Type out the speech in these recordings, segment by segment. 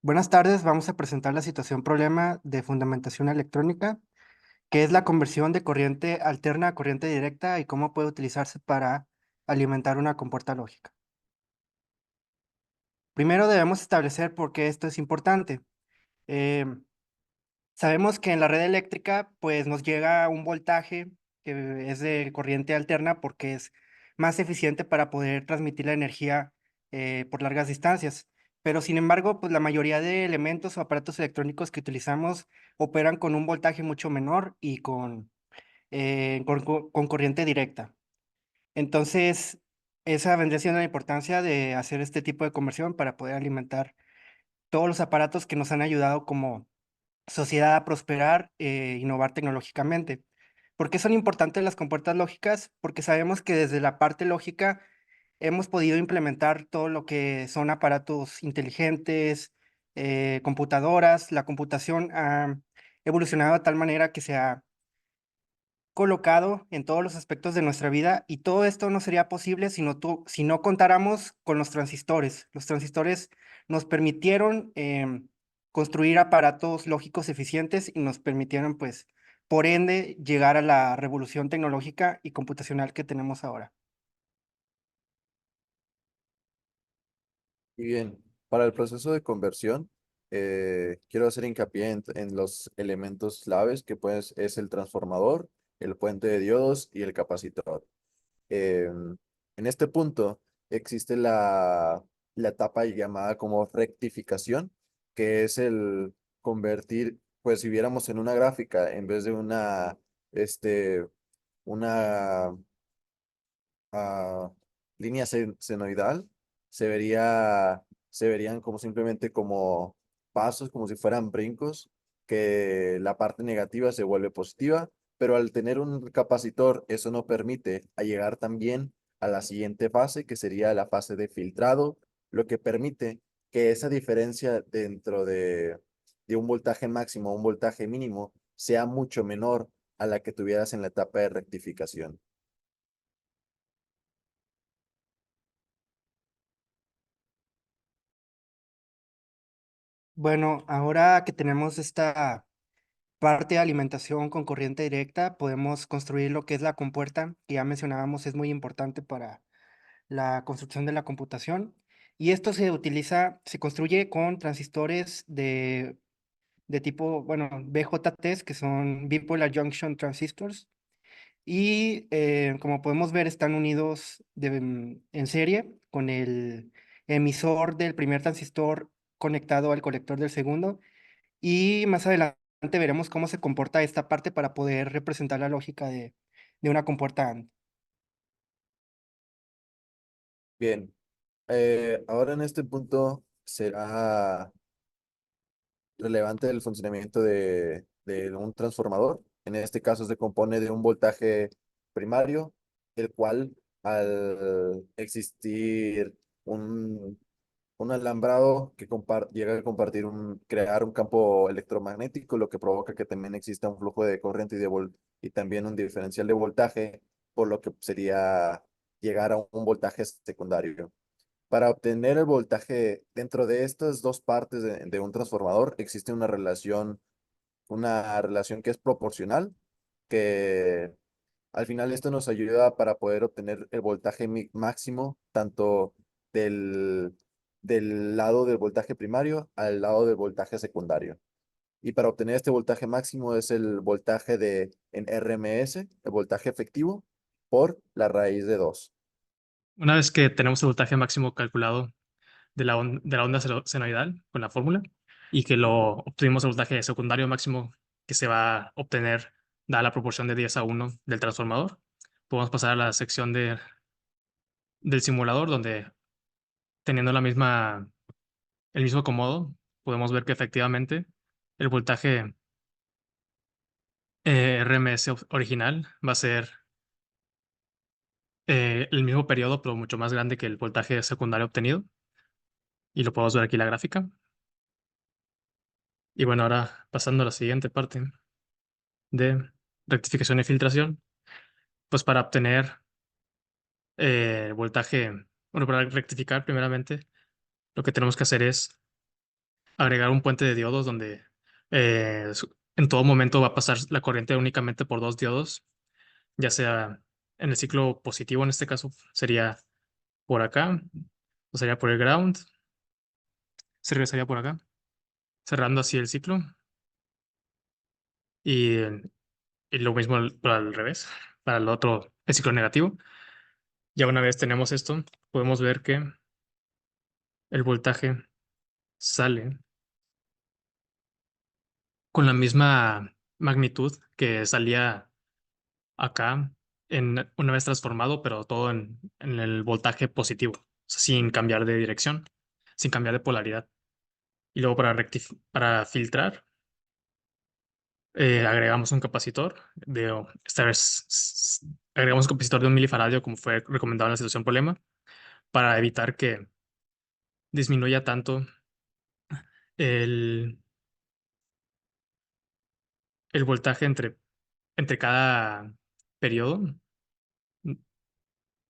Buenas tardes, vamos a presentar la situación problema de fundamentación electrónica, que es la conversión de corriente alterna a corriente directa y cómo puede utilizarse para alimentar una compuerta lógica. Primero debemos establecer por qué esto es importante. Em, Sabemos que en la red eléctrica pues nos llega un voltaje que es de corriente alterna porque es más eficiente para poder transmitir la energía por largas distancias. Pero sin embargo, pues la mayoría de elementos o aparatos electrónicos que utilizamos operan con un voltaje mucho menor y con corriente directa. Entonces, esa vendría siendo la importancia de hacer este tipo de conversión para poder alimentar todos los aparatos que nos han ayudado como sociedad a prosperar e innovar tecnológicamente. ¿Por qué son importantes las compuertas lógicas? Porque sabemos que desde la parte lógica hemos podido implementar todo lo que son aparatos inteligentes, computadoras. La computación ha evolucionado de tal manera que se ha colocado en todos los aspectos de nuestra vida y todo esto no sería posible si no contáramos con los transistores. Los transistores nos permitieron construir aparatos lógicos eficientes y nos permitieron, pues, por ende, llegar a la revolución tecnológica y computacional que tenemos ahora. Y bien, para el proceso de conversión, quiero hacer hincapié en los elementos claves que pues es el transformador, el puente de diodos y el capacitor. En este punto existe la etapa llamada como rectificación, que es el convertir, pues si viéramos en una gráfica, en vez de una línea senoidal, se verían como simplemente como pasos, como si fueran brincos, que la parte negativa se vuelve positiva, pero al tener un capacitor, eso no permite a llegar también a la siguiente fase, que sería la fase de filtrado, lo que permite que esa diferencia dentro de un voltaje máximo a un voltaje mínimo sea mucho menor a la que tuvieras en la etapa de rectificación. Bueno, ahora que tenemos esta parte de alimentación con corriente directa, podemos construir lo que es la compuerta, que ya mencionábamos, es muy importante para la construcción de la computación. Y esto se construye con transistores de tipo, bueno, BJTs, que son Bipolar Junction Transistors. Y como podemos ver, están unidos en serie con el emisor del primer transistor conectado al colector del segundo. Y más adelante veremos cómo se comporta esta parte para poder representar la lógica de una compuerta AND. Bien, ahora en este punto será relevante el funcionamiento de un transformador. En este caso se compone de un voltaje primario, el cual al existir un, un alambrado que llega a compartir crear un campo electromagnético, lo que provoca que también exista un flujo de corriente y también un diferencial de voltaje, por lo que sería llegar a un voltaje secundario. Para obtener el voltaje dentro de estas dos partes de un transformador, existe una relación que es proporcional, que al final esto nos ayuda para poder obtener el voltaje máximo, tanto del, del lado del voltaje primario al lado del voltaje secundario. Y para obtener este voltaje máximo es el voltaje en RMS, el voltaje efectivo, por la raíz de 2. Una vez que tenemos el voltaje máximo calculado de la onda senoidal con la fórmula y que lo obtuvimos el voltaje secundario máximo que se va a obtener dada la proporción de 10:1 del transformador, podemos pasar a la sección del simulador donde teniendo el mismo acomodo, podemos ver que efectivamente el voltaje RMS original va a ser el mismo periodo, pero mucho más grande que el voltaje secundario obtenido. Y lo podemos ver aquí en la gráfica. Y bueno, ahora pasando a la siguiente parte de rectificación y filtración, pues para obtener voltaje, bueno, para rectificar primeramente, lo que tenemos que hacer es agregar un puente de diodos donde en todo momento va a pasar la corriente únicamente por dos diodos, ya sea en el ciclo positivo, en este caso sería por acá, o sería por el ground, se regresaría por acá, cerrando así el ciclo, y, y lo mismo para el revés, para el otro, el ciclo negativo. Ya una vez tenemos esto, podemos ver que el voltaje sale con la misma magnitud que salía acá una vez transformado, pero todo en el voltaje positivo, o sea, sin cambiar de dirección, sin cambiar de polaridad. Y luego para filtrar, agregamos un capacitor esta vez agregamos un capacitor de 1 milifaradio, como fue recomendado en la situación problema, para evitar que disminuya tanto el, el voltaje entre cada periodo,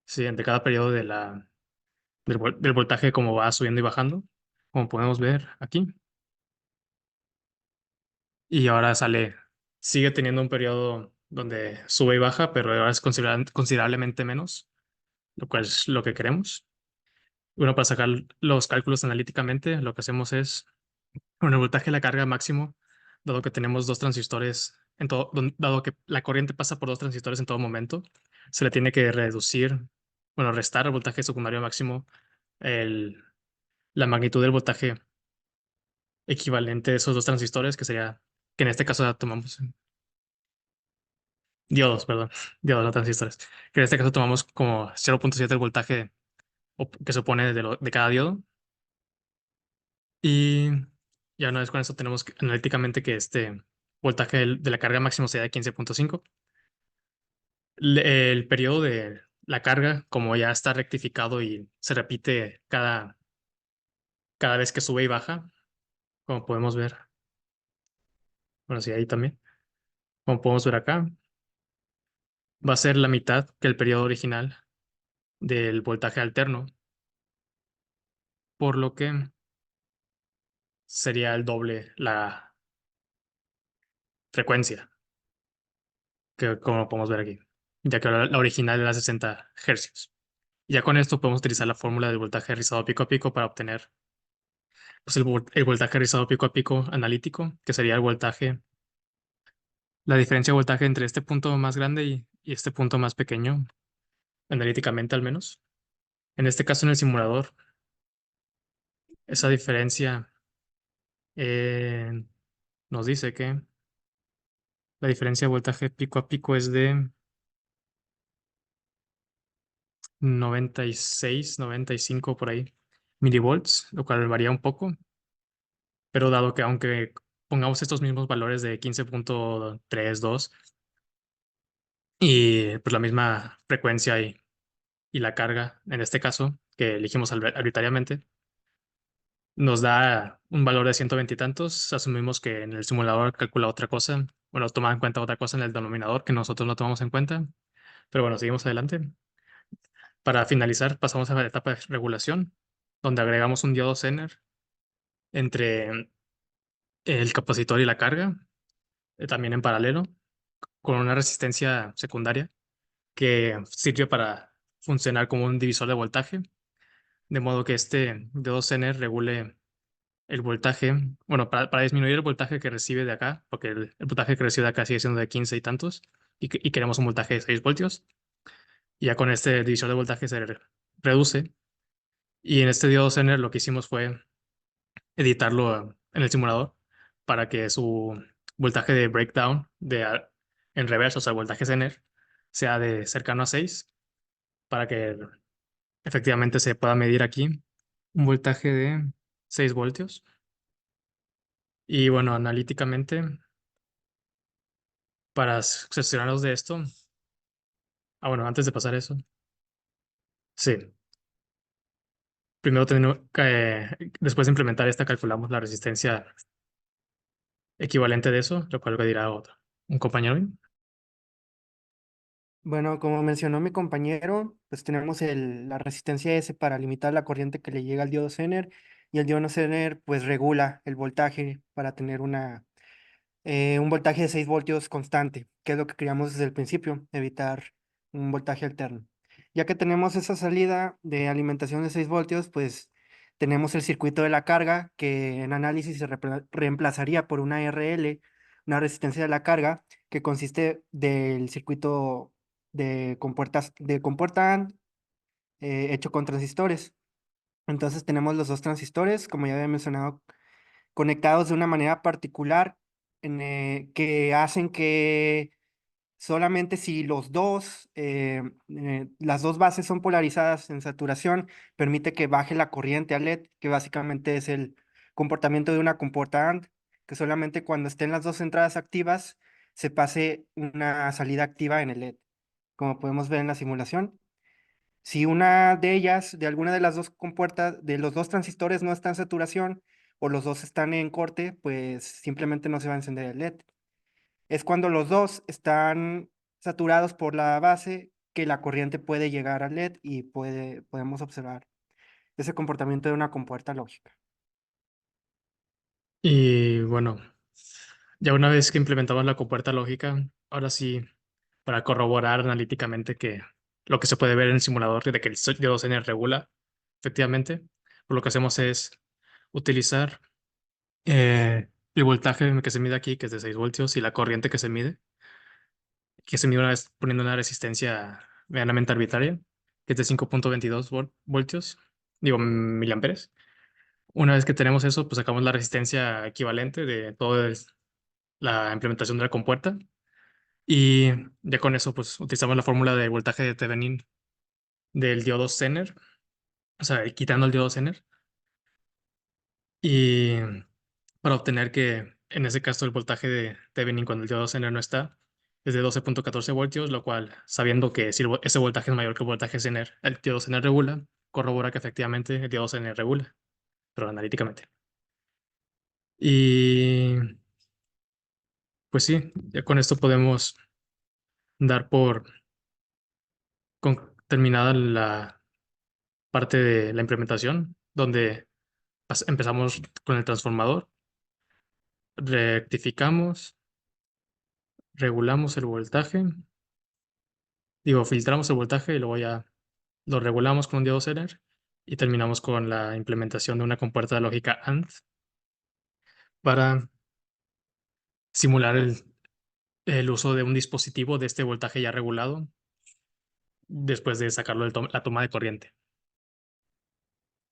sí, entre cada periodo del voltaje como va subiendo y bajando, como podemos ver aquí. Y ahora sigue teniendo un periodo donde sube y baja, pero ahora es considerablemente menos, lo cual es lo que queremos. Bueno, para sacar los cálculos analíticamente, lo que hacemos es, con el voltaje de la carga máximo, dado que tenemos dos transistores, dado que la corriente pasa por dos transistores en todo momento, se le tiene que restar al voltaje secundario máximo el, la magnitud del voltaje equivalente de esos dos transistores, que en este caso tomamos diodos, perdón, diodos, no transistores, que en este caso tomamos como 0.7 el voltaje que se opone de cada diodo. Y ya una vez con eso tenemos analíticamente que este voltaje de la carga máximo sea de 15.5. El periodo de la carga, como ya está rectificado y se repite cada vez que sube y baja, como podemos ver, bueno, sí, ahí también, como podemos ver acá, va a ser la mitad que el periodo original del voltaje alterno, por lo que sería el doble la frecuencia, que como podemos ver aquí, ya que la original era 60 hercios. Ya con esto podemos utilizar la fórmula del voltaje rizado pico a pico para obtener pues, el voltaje rizado pico a pico analítico, que sería la diferencia de voltaje entre este punto más grande y este punto más pequeño, analíticamente al menos. En este caso, en el simulador, esa diferencia eh, nos dice que la diferencia de voltaje pico a pico es de 96, 95 por ahí milivolts, lo cual varía un poco, pero dado que aunque pongamos estos mismos valores de 15.32 y pues la misma frecuencia y la carga, en este caso, que elegimos arbitrariamente, nos da un valor de 120 y tantos. Asumimos que en el simulador calcula otra cosa, bueno, toma en cuenta otra cosa en el denominador que nosotros no tomamos en cuenta, pero bueno, seguimos adelante. Para finalizar, pasamos a la etapa de regulación, donde agregamos un diodo Zener entre el capacitor y la carga, también en paralelo, con una resistencia secundaria que sirve para funcionar como un divisor de voltaje, de modo que este diodo Zener regule el voltaje, bueno, para disminuir el voltaje que recibe de acá, porque el voltaje que recibe de acá sigue siendo de 15 y tantos, y queremos un voltaje de 6 voltios, y ya con este divisor de voltaje se reduce, y en este diodo Zener lo que hicimos fue editarlo en el simulador para que su voltaje de breakdown en reverso, o sea, el voltaje Zener, sea de cercano a 6 para que efectivamente se pueda medir aquí un voltaje de 6 voltios. Y bueno, analíticamente, para cerciorarnos de esto, bueno, antes de pasar eso, sí, primero tenemos que, después de implementar esta, calculamos la resistencia equivalente de eso, lo cual lo dirá un compañero mío. Bueno, como mencionó mi compañero, pues tenemos la resistencia S para limitar la corriente que le llega al diodo Zener y el diodo Zener pues regula el voltaje para tener un voltaje de 6 voltios constante, que es lo que queríamos desde el principio, evitar un voltaje alterno. Ya que tenemos esa salida de alimentación de 6 voltios, pues tenemos el circuito de la carga, que en análisis se reemplazaría por una RL, una resistencia de la carga, que consiste del circuito de compuerta AND, hecho con transistores. Entonces tenemos los dos transistores, como ya había mencionado, conectados de una manera particular que hacen que solamente si las dos bases son polarizadas en saturación, permite que baje la corriente a LED, que básicamente es el comportamiento de una compuerta AND, que solamente cuando estén las dos entradas activas se pase una salida activa en el LED, como podemos ver en la simulación. Si una de ellas, de alguna de las dos compuertas, de los dos transistores no está en saturación o los dos están en corte, pues simplemente no se va a encender el LED. Es cuando los dos están saturados por la base que la corriente puede llegar al LED y podemos observar ese comportamiento de una compuerta lógica. Y bueno, ya una vez que implementamos la compuerta lógica, ahora sí, para corroborar analíticamente que lo que se puede ver en el simulador de que el diodo Zener regula, efectivamente, pues lo que hacemos es utilizar el voltaje que se mide aquí, que es de 6 voltios, y la corriente que se mide una vez poniendo una resistencia medianamente arbitraria, que es de 5.22 voltios, digo, miliamperes. Una vez que tenemos eso, pues sacamos la resistencia equivalente de toda la implementación de la compuerta. Y ya con eso, pues utilizamos la fórmula de voltaje de Thevenin del diodo Zener, o sea, quitando el diodo Zener. Y para obtener que, en ese caso, el voltaje de Thevenin cuando el diodo Zener no está es de 12.14 voltios, lo cual, sabiendo que si ese voltaje es mayor que el voltaje Zener, el diodo Zener regula, corrobora que efectivamente el diodo Zener regula, pero analíticamente. Y pues sí, ya con esto podemos dar por terminada la parte de la implementación, donde empezamos con el transformador, rectificamos, regulamos el voltaje, digo, filtramos el voltaje y luego ya lo regulamos con un diodo Zener y terminamos con la implementación de una compuerta de lógica AND para simular el uso de un dispositivo de este voltaje ya regulado después de sacarlo de la toma de corriente.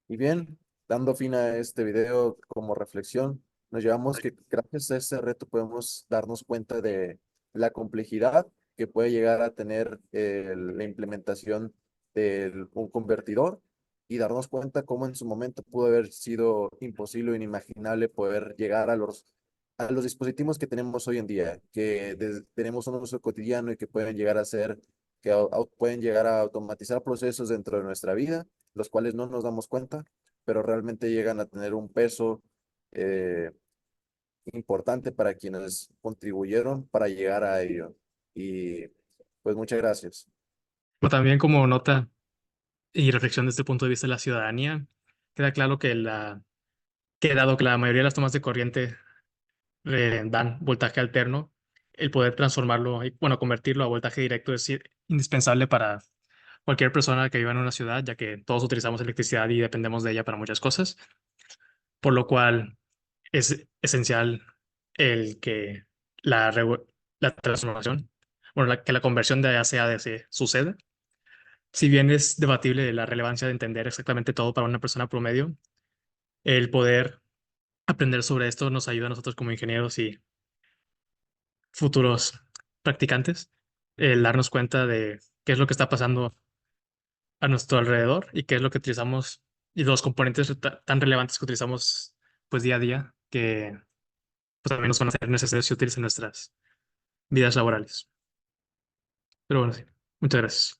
Y bien, dando fin a este video como reflexión, nos llevamos que gracias a este reto podemos darnos cuenta de la complejidad que puede llegar a tener la implementación de un convertidor y darnos cuenta cómo en su momento pudo haber sido imposible o inimaginable poder llegar a los dispositivos que tenemos hoy en día, que tenemos un uso cotidiano y que pueden llegar a ser, que pueden llegar a automatizar procesos dentro de nuestra vida, los cuales no nos damos cuenta, pero realmente llegan a tener un peso eh, importante para quienes contribuyeron para llegar a ello. Y pues muchas gracias. Pero también como nota y reflexión desde el punto de vista de la ciudadanía, queda claro que dado que la mayoría de las tomas de corriente dan voltaje alterno, el poder transformarlo, bueno, convertirlo a voltaje directo es indispensable para cualquier persona que viva en una ciudad, ya que todos utilizamos electricidad y dependemos de ella para muchas cosas, por lo cual es esencial el que la transformación, bueno, que la conversión de AC a DC suceda. Si bien es debatible la relevancia de entender exactamente todo para una persona promedio, el poder aprender sobre esto nos ayuda a nosotros como ingenieros y futuros practicantes, el darnos cuenta de qué es lo que está pasando a nuestro alrededor y qué es lo que utilizamos y los componentes tan relevantes que utilizamos pues día a día que pues, también nos van a ser necesarios y útiles en nuestras vidas laborales. Pero bueno, sí. Muchas gracias.